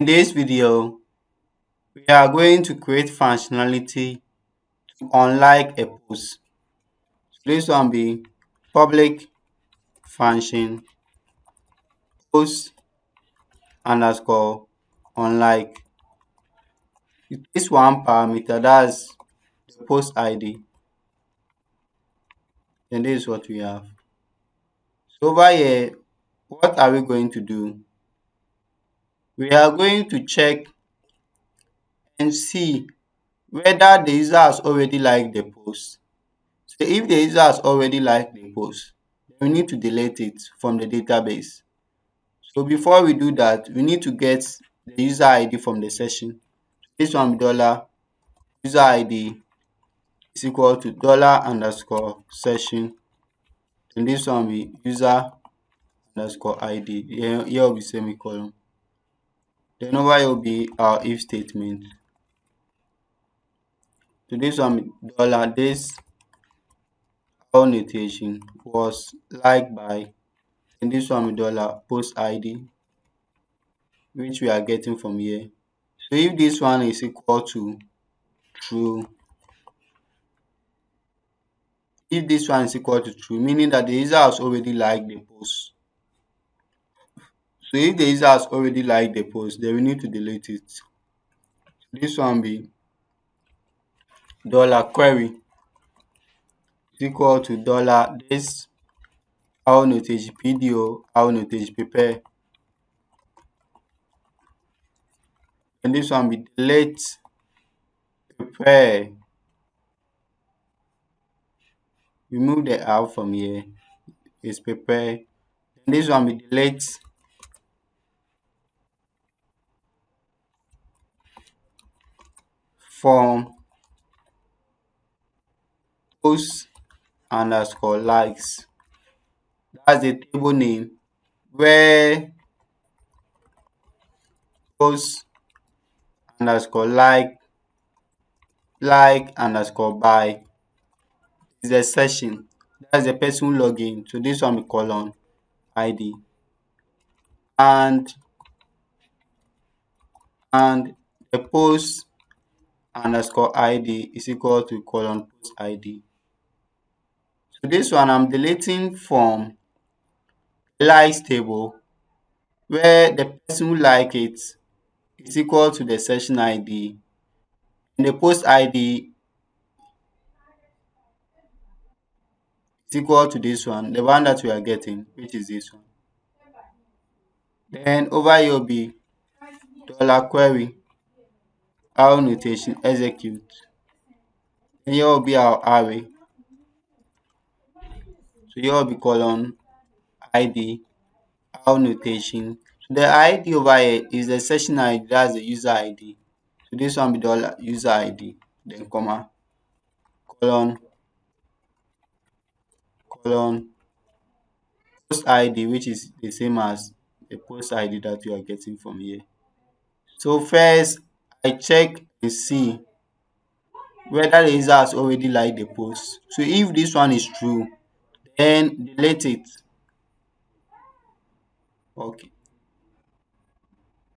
In this video, we are going to create functionality to unlike a post. So this one be public function post underscore unlike. This one parameter, that's the post ID. Then this is what we have. So over here, what are we going to do? We are going to check and see whether the user has already liked the post. So if the user has already liked the post, we need to delete it from the database. So before we do that, we need to get the user ID from the session. This one dollar user ID is equal to dollar underscore session. And this one be user underscore ID. Here will be semicolon. Then over here will be our if statement. So this one be dollar this annotation was liked by, and this one be dollar post ID, which we are getting from here. So if this one is equal to true, if this one is equal to true, meaning that the user has already liked the post. So if the user has already liked the post, then we need to delete it. This one be dollar query is equal to dollar this how notation PDO how notation prepare. And this one be delete prepare. Remove the R from here. Is prepare. And this one be delete from post underscore likes. That's the table name where post underscore like underscore by is the session. That's the person who log in. So this one be colon ID. And the post underscore ID is equal to colon post ID. So this one I'm deleting from likes table where the person who like it is equal to the session ID and the post ID is equal to this one, the one that we are getting, which is this one. Then over here will be dollar query our notation execute. And here will be our array. So here will be colon ID our notation. So the ID over here is the session ID, that's the user ID. So this one be dollar user ID, then comma colon post ID, which is the same as the post ID that we are getting from here. So first I check and see whether the user has already liked the post. So if this one is true, then delete it. Okay.